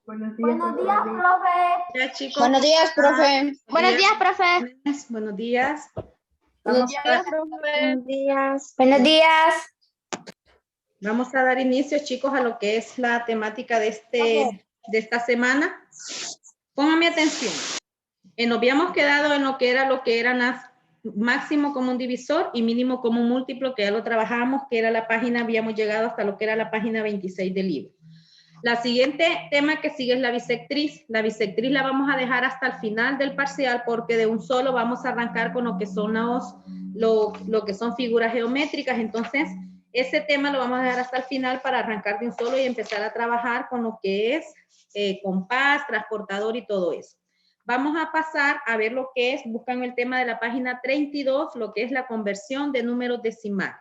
Buenos días, profe. Ya, chicos. Buenos días, profe. Buenos días, profe. Buenos días. Buenos Vamos días, días. Buenos días. Vamos a dar inicio, chicos, a lo que es la temática de esta semana. Pónganme atención. Nos habíamos quedado en lo que era máximo común divisor y mínimo común múltiplo, que ya lo trabajamos, que era la página, habíamos llegado hasta lo que era la página 26 del libro. La siguiente tema que sigue es la bisectriz. La bisectriz la vamos a dejar hasta el final del parcial porque de un solo vamos a arrancar con lo que son lo que son figuras geométricas. Entonces, ese tema lo vamos a dejar hasta el final para arrancar de un solo y empezar a trabajar con lo que es compás, transportador y todo eso. Vamos a pasar a ver lo que es, buscan el tema de la página 32, lo que es la conversión de números decimales.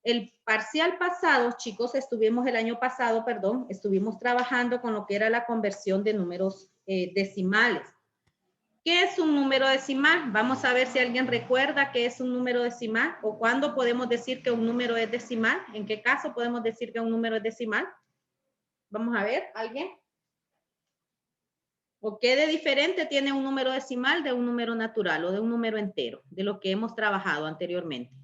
El parcial pasado, chicos, el año pasado, estuvimos trabajando con lo que era la conversión de números decimales. ¿Qué es un número decimal? Vamos a ver si alguien recuerda qué es un número decimal o cuándo podemos decir que un número es decimal. ¿En qué caso podemos decir que un número es decimal? Vamos a ver, ¿alguien? ¿O qué de diferente tiene un número decimal de un número natural o de un número entero, de lo que hemos trabajado anteriormente?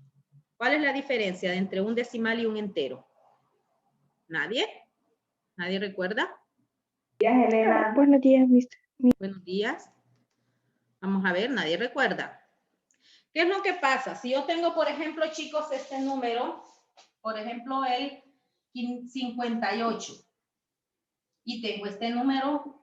¿Cuál es la diferencia entre un decimal y un entero? ¿Nadie? ¿Nadie recuerda? Buenos días, mister. Buenos días. Vamos a ver, nadie recuerda. ¿Qué es lo que pasa? Si yo tengo, por ejemplo, chicos, este número, por ejemplo, el 58, y tengo este número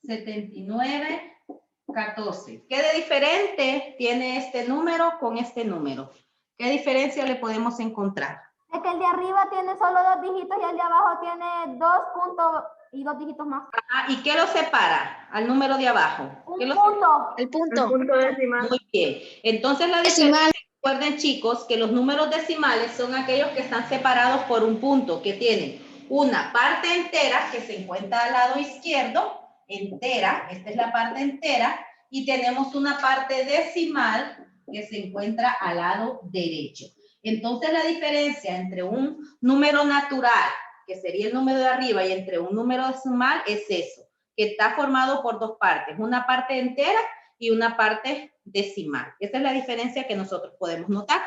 7914. ¿Qué de diferente tiene este número con este número? ¿Qué diferencia le podemos encontrar? Es que el de arriba tiene solo 2 dígitos y el de abajo tiene 2 puntos y 2 dígitos más. Ajá, ¿y qué lo separa al número de abajo? Un punto. El punto. El punto decimal. Muy bien. Entonces la diferencia, recuerden chicos, que los números decimales son aquellos que están separados por un punto, que tienen una parte entera que se encuentra al lado izquierdo, entera, esta es la parte entera, y tenemos una parte decimal que se encuentra al lado derecho. Entonces la diferencia entre un número natural, que sería el número de arriba, y entre un número decimal es eso, que está formado por dos partes, una parte entera y una parte decimal. Esa es la diferencia que nosotros podemos notar,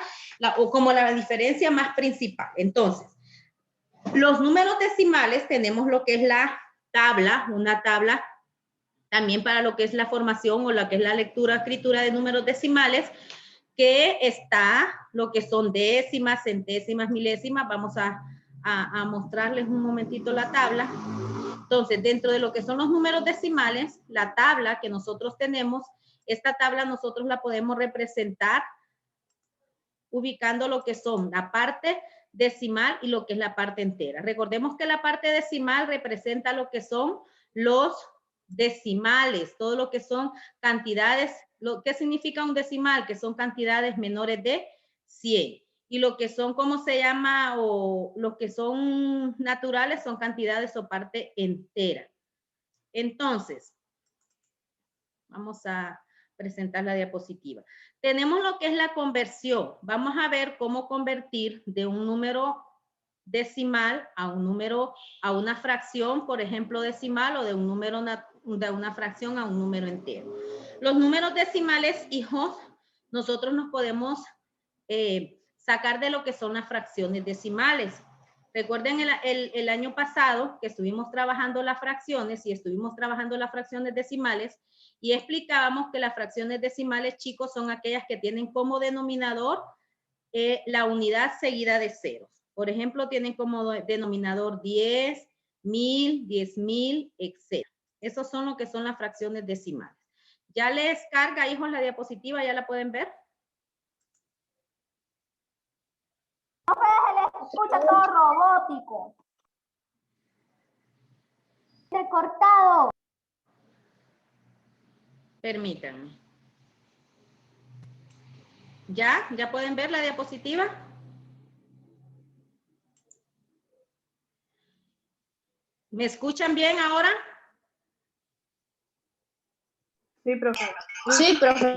o como la diferencia más principal. Entonces, los números decimales tenemos lo que es la tabla, una tabla también para lo que es la formación o lo que es la lectura, escritura de números decimales, que está lo que son décimas, centésimas, milésimas. Vamos a mostrarles un momentito la tabla. Entonces, dentro de lo que son los números decimales, la tabla que nosotros tenemos, esta tabla nosotros la podemos representar ubicando lo que son la parte decimal y lo que es la parte entera. Recordemos que la parte decimal representa lo que son los decimales, todo lo que son cantidades. ¿Qué significa un decimal? Que son cantidades menores de 100. Y lo que son, ¿cómo se llama? O lo que son naturales son cantidades o parte entera. Entonces, vamos a presentar la diapositiva. Tenemos lo que es la conversión. Vamos a ver cómo convertir de un número decimal a un número, a una fracción, por ejemplo, decimal, o de un número, de una fracción a un número entero. Los números decimales, hijos, nosotros nos podemos sacar de lo que son las fracciones decimales. Recuerden el año pasado que estuvimos trabajando las fracciones y estuvimos trabajando las fracciones decimales y explicábamos que las fracciones decimales, chicos, son aquellas que tienen como denominador la unidad seguida de ceros. Por ejemplo, tienen como denominador 10, 1000, 10,000, etc. Esos son lo que son las fracciones decimales. ¿Ya les carga, hijos, la diapositiva? ¿Ya la pueden ver? No se le escucha todo robótico. Recortado. Permítanme. ¿Ya? ¿Ya pueden ver la diapositiva? ¿Me escuchan bien ahora? Sí, profe. Sí, profe.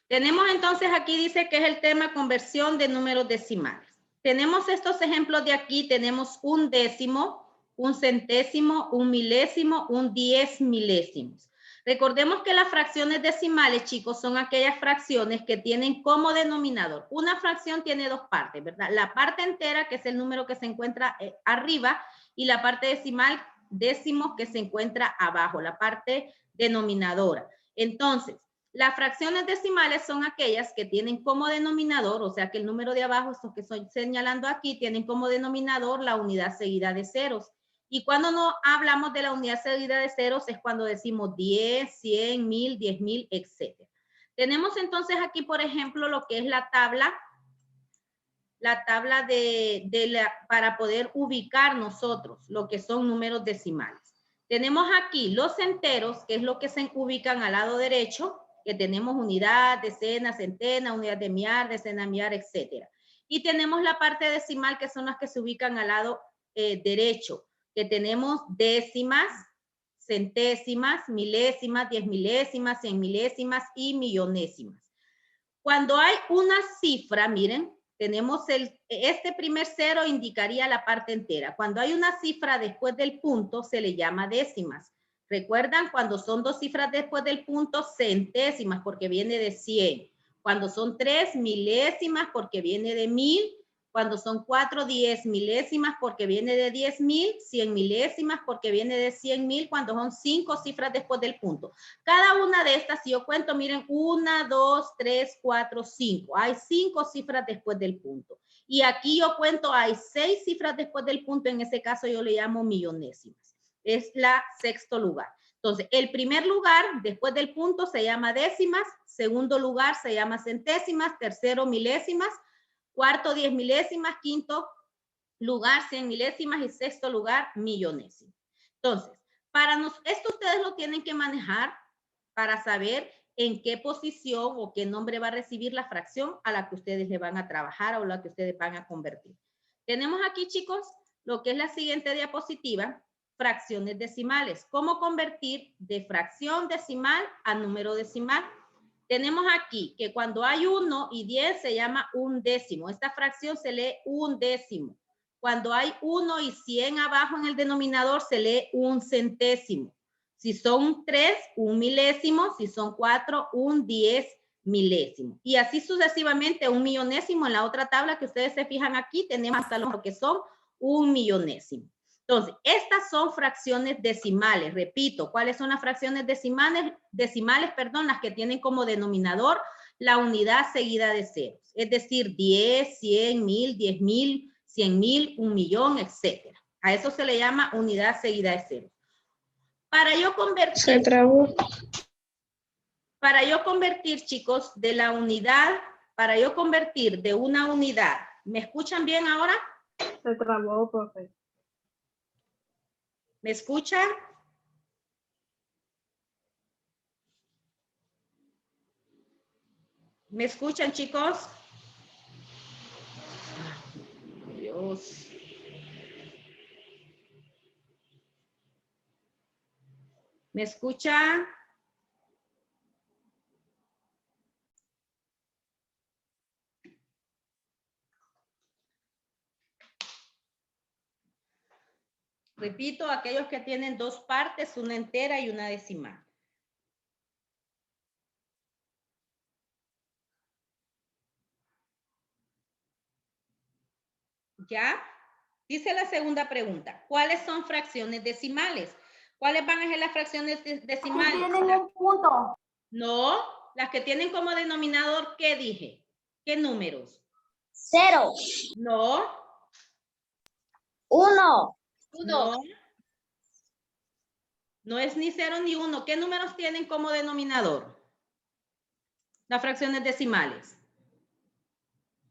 Tenemos entonces aquí, dice que es el tema conversión de números decimales. Tenemos estos ejemplos de aquí, tenemos un décimo, un centésimo, un milésimo, un 10 milésimos. Recordemos que las fracciones decimales, chicos, son aquellas fracciones que tienen como denominador. Una fracción tiene dos partes, ¿verdad? La parte entera, que es el número que se encuentra arriba, y la parte decimal, décimos, que se encuentra abajo, la parte denominadora. Entonces, las fracciones decimales son aquellas que tienen como denominador, o sea que el número de abajo, estos que estoy señalando aquí, tienen como denominador la unidad seguida de ceros. Y cuando no hablamos de la unidad seguida de ceros es cuando decimos 10, 100, 1000, 10,000, etc. Tenemos entonces aquí, por ejemplo, lo que es la tabla para poder ubicar nosotros lo que son números decimales. Tenemos aquí los enteros, que es lo que se ubican al lado derecho, que tenemos unidad, decena, centena, unidad de millar, decena, millar, etc. Y tenemos la parte decimal, que son las que se ubican al lado derecho, que tenemos décimas, centésimas, milésimas, 10 milésimas, 100 milésimas y millonésimas. Cuando hay una cifra, miren, tenemos este primer cero indicaría la parte entera. Cuando hay una cifra después del punto, se le llama décimas. ¿Recuerdan? Cuando son dos cifras después del punto, centésimas, porque viene de 100. Cuando son 3, milésimas, porque viene de 1000. Cuando son 4, 10 milésimas, porque viene de 10,000. 100 milésimas, porque viene de 100,000. Cuando son 5 cifras después del punto. Cada una de estas, si yo cuento, miren, 1, 2, 3, 4, 5. Hay 5 cifras después del punto. Y aquí yo cuento, hay 6 cifras después del punto. En ese caso yo le llamo millonésimas. Es la sexto lugar. Entonces, el primer lugar después del punto se llama décimas. Segundo lugar se llama centésimas. Tercero, milésimas. Cuarto, 10 milésimas. Quinto lugar, 100 milésimas. Y sexto lugar, millonésimas. Entonces, esto ustedes lo tienen que manejar para saber en qué posición o qué nombre va a recibir la fracción a la que ustedes le van a trabajar o la que ustedes van a convertir. Tenemos aquí, chicos, lo que es la siguiente diapositiva, fracciones decimales. ¿Cómo convertir de fracción decimal a número decimal? Tenemos aquí que cuando hay 1 y 10 se llama un décimo. Esta fracción se lee un décimo. Cuando hay 1 y 100 abajo en el denominador se lee un centésimo. Si son 3, un milésimo. Si son 4, un 10 milésimo. Y así sucesivamente, un millonésimo. En la otra tabla que ustedes se fijan aquí, tenemos hasta lo que son un millonésimo. Entonces, estas son fracciones decimales. Repito, ¿cuáles son las fracciones decimales? Las que tienen como denominador la unidad seguida de ceros. Es decir, 10, 100, 1000, 10,000, 100,000, 1,000,000, etc. A eso se le llama unidad seguida de ceros. Para yo convertir, chicos, de la unidad, para yo convertir de una unidad, ¿me escuchan bien ahora? Se trabó, profe. ¿Me escuchan? ¿Me escuchan, chicos? Dios. ¿Me escuchan? Repito, aquellos que tienen dos partes, una entera y una decimal. ¿Ya? Dice la segunda pregunta. ¿Cuáles son fracciones decimales? ¿Cuáles van a ser las fracciones decimales? Tienen un punto. No, las que tienen como denominador, ¿qué dije? ¿Qué números? 0. No. 1. No. No es ni 0 ni 1. ¿Qué números tienen como denominador? Las fracciones decimales.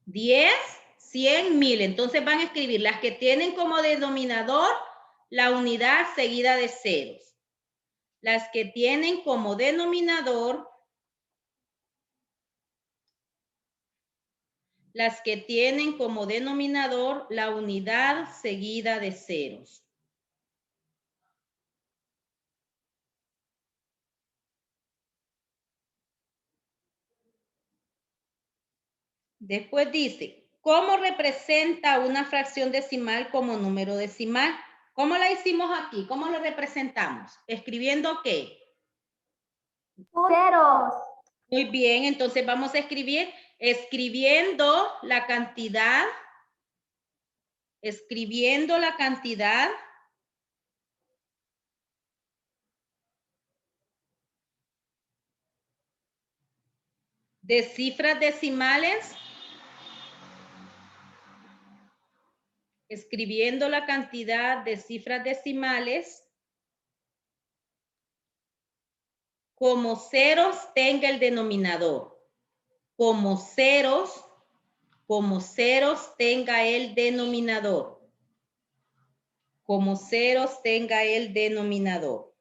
10, 100, 1000. Entonces van a escribir las que tienen como denominador la unidad seguida de ceros. Las que tienen como denominador la unidad seguida de ceros. Después dice, ¿cómo representa una fracción decimal como número decimal? ¿Cómo la hicimos aquí? ¿Cómo lo representamos? ¿Escribiendo qué? Ceros. Muy bien, entonces vamos a escribir escribiendo la cantidad de cifras decimales, escribiendo la cantidad de cifras decimales como ceros tenga el denominador, como ceros tenga el denominador, como ceros tenga el denominador.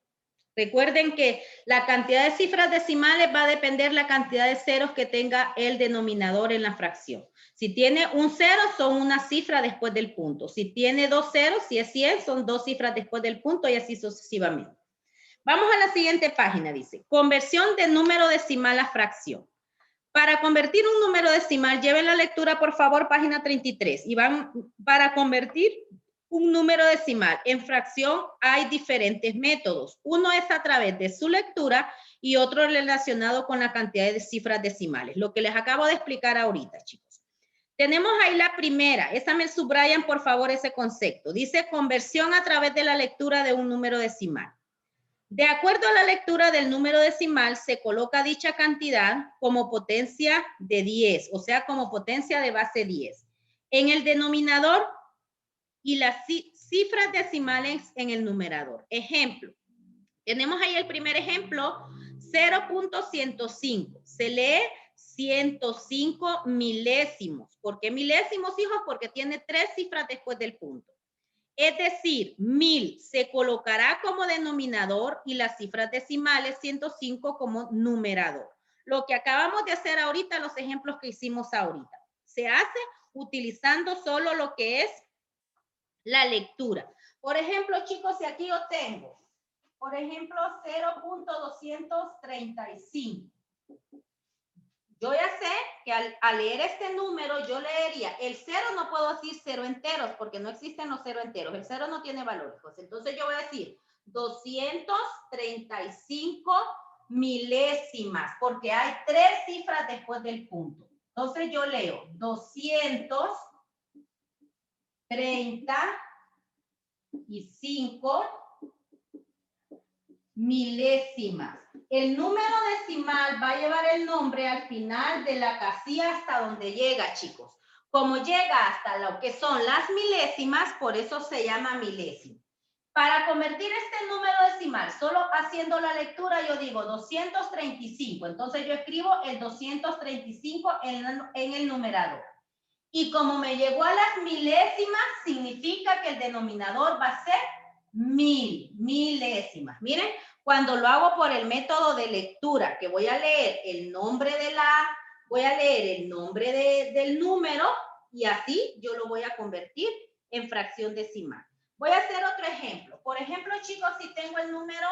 Recuerden que la cantidad de cifras decimales va a depender la cantidad de ceros que tenga el denominador en la fracción. Si tiene un cero, son una cifra después del punto. Si tiene dos ceros, si es 100, son dos cifras después del punto y así sucesivamente. Vamos a la siguiente página, dice, conversión de número decimal a fracción. Para convertir un número decimal, lleven la lectura, por favor, página 33. Y van para convertir un número decimal en fracción hay diferentes métodos. Uno es a través de su lectura y otro relacionado con la cantidad de cifras decimales. Lo que les acabo de explicar ahorita, chicos. Tenemos ahí la primera. Esa me subrayan, por favor, ese concepto. Dice conversión a través de la lectura de un número decimal. De acuerdo a la lectura del número decimal, se coloca dicha cantidad como potencia de 10, o sea, como potencia de base 10. En el denominador y las cifras decimales en el numerador. Ejemplo, tenemos ahí el primer ejemplo, 0.105. Se lee 105 milésimos. ¿Por qué milésimos, hijos? Porque tiene 3 cifras después del punto. Es decir, 1000 se colocará como denominador y las cifras decimales 105 como numerador. Lo que acabamos de hacer ahorita, los ejemplos que hicimos ahorita, se hace utilizando solo lo que es la lectura. Por ejemplo, chicos, si aquí yo tengo, por ejemplo, 0.235. Yo ya sé que al leer este número, yo leería, el 0 no puedo decir 0 enteros, porque no existen los 0 enteros. El 0 no tiene valores. Pues entonces yo voy a decir 235 milésimas, porque hay 3 cifras después del punto. Entonces yo leo 235 milésimas. El número decimal va a llevar el nombre al final de la casilla hasta donde llega, chicos. Como llega hasta lo que son las milésimas, por eso se llama milésimo. Para convertir este número decimal, solo haciendo la lectura, yo digo 235. Entonces yo escribo el 235 en el numerador. Y como me llegó a las milésimas, significa que el denominador va a ser 1000, milésimas. Miren, cuando lo hago por el método de lectura, que voy a leer el nombre del número y así yo lo voy a convertir en fracción decimal. Voy a hacer otro ejemplo. Por ejemplo, chicos, si tengo el número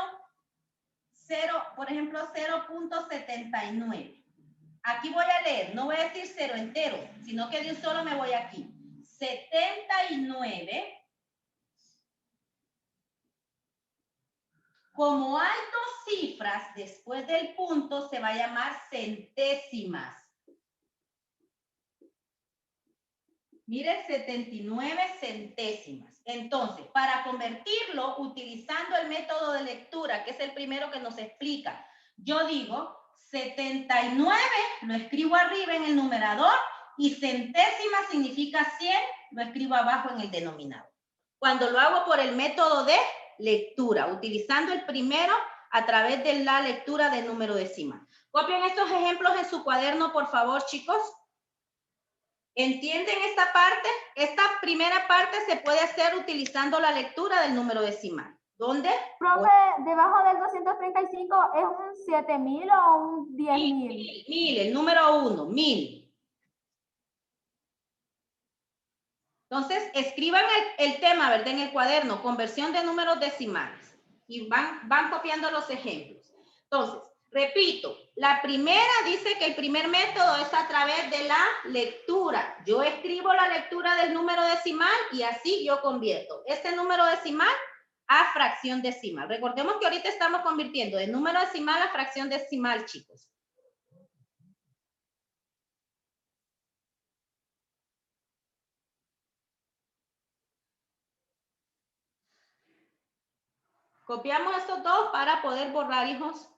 0, por ejemplo, 0.79. Aquí voy a leer, no voy a decir 0 entero, sino que de un solo me voy aquí. 79. Como hay 2 cifras después del punto, se va a llamar centésimas. Mire, 79 centésimas. Entonces, para convertirlo, utilizando el método de lectura, que es el primero que nos explica, yo digo 79, lo escribo arriba en el numerador, y centésimas significa 100, lo escribo abajo en el denominador. Cuando lo hago por el método de lectura, utilizando el primero a través de la lectura del número decimal. Copien estos ejemplos en su cuaderno, por favor, chicos. ¿Entienden esta parte? Esta primera parte se puede hacer utilizando la lectura del número decimal. ¿Dónde? Profe, debajo del 235 ¿es un 7000 o un 10.000? 1000, el número 1, 1000. Entonces, escriban el tema, ¿verdad? En el cuaderno, conversión de números decimales. Y van copiando los ejemplos. Entonces, Repito, la primera dice que el primer método es a través de la lectura. Yo escribo la lectura del número decimal y así yo convierto este número decimal a fracción decimal. Recordemos que ahorita estamos convirtiendo de número decimal a fracción decimal, chicos. Copiamos estos dos para poder borrar, hijos.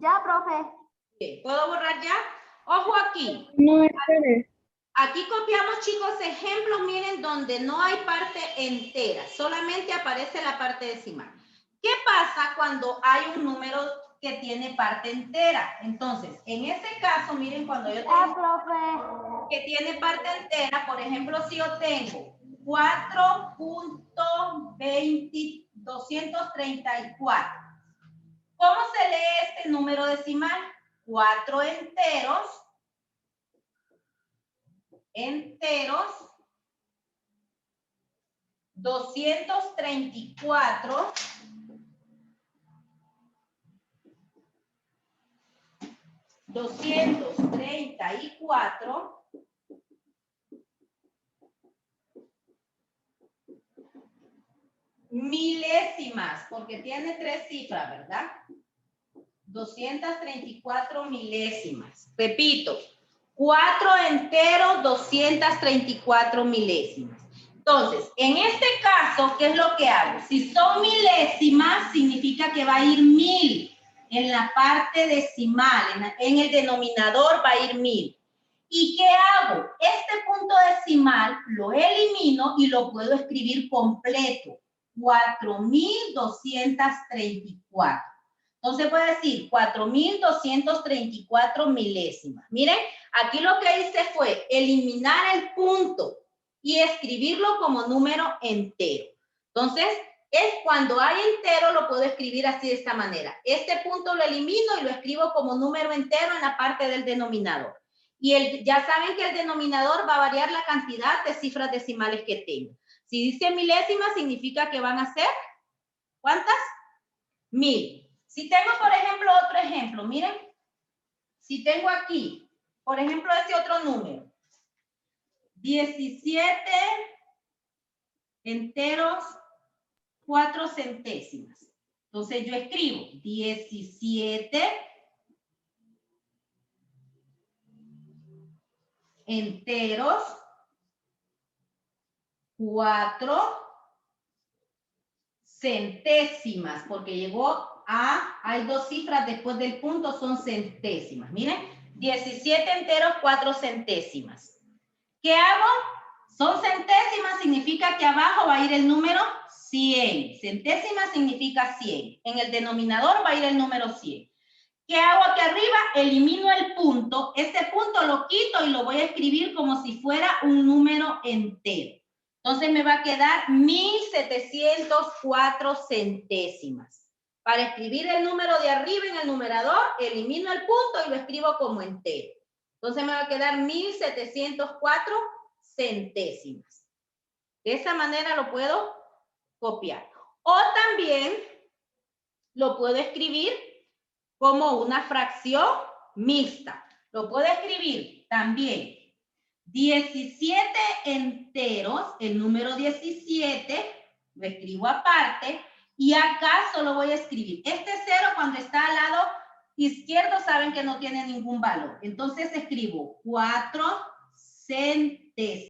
Ya, profe. Bien, ¿puedo borrar ya? Ojo aquí. No, espere. Aquí copiamos, chicos, ejemplos, miren, donde no hay parte entera, solamente aparece la parte decimal. ¿Qué pasa cuando hay un número que tiene parte entera? Entonces, en este caso, miren, cuando yo tengo profe. que tiene parte entera, por ejemplo, si yo tengo 4.234, ¿cómo se lee este número decimal? 4 enteros, 234 milésimas, porque tiene 3 cifras, ¿verdad? 234 milésimas. Repito, 4 enteros, 234 milésimas. Entonces, en este caso, ¿qué es lo que hago? Si son milésimas, significa que va a ir 1000. En la parte decimal, en el denominador va a ir 1000. ¿Y qué hago? Este punto decimal lo elimino y lo puedo escribir completo. 4234. Entonces voy a decir 4234 milésimas. Miren, aquí lo que hice fue eliminar el punto y escribirlo como número entero. Entonces, es cuando hay entero, lo puedo escribir así de esta manera. Este punto lo elimino y lo escribo como número entero en la parte del denominador. Y ya saben que el denominador va a variar la cantidad de cifras decimales que tengo. Si dice milésimas, significa que van a ser, ¿cuántas? 1000. Si tengo, por ejemplo, otro ejemplo, miren. Si tengo aquí, por ejemplo, este otro número. 17 enteros, 4 centésimas. Entonces yo escribo 17 enteros, 4 centésimas, porque llegó a, hay 2 cifras después del punto, son centésimas. Miren, 17 enteros, 4 centésimas. ¿Qué hago? Son centésimas, significa que abajo va a ir el número 100. Centésimas significa 100. En el denominador va a ir el número 100. ¿Qué hago aquí arriba? Elimino el punto. Este punto lo quito y lo voy a escribir como si fuera un número entero. Entonces me va a quedar 1704 centésimas. Para escribir el número de arriba en el numerador, elimino el punto y lo escribo como entero. Entonces me va a quedar 1704 centésimas. De esa manera lo puedo copiar. O también lo puedo escribir como una fracción mixta. Lo puedo escribir también 17 enteros, el número 17, lo escribo aparte, y acá solo voy a escribir. Este 0 cuando está al lado izquierdo saben que no tiene ningún valor. Entonces escribo 4 centésimas.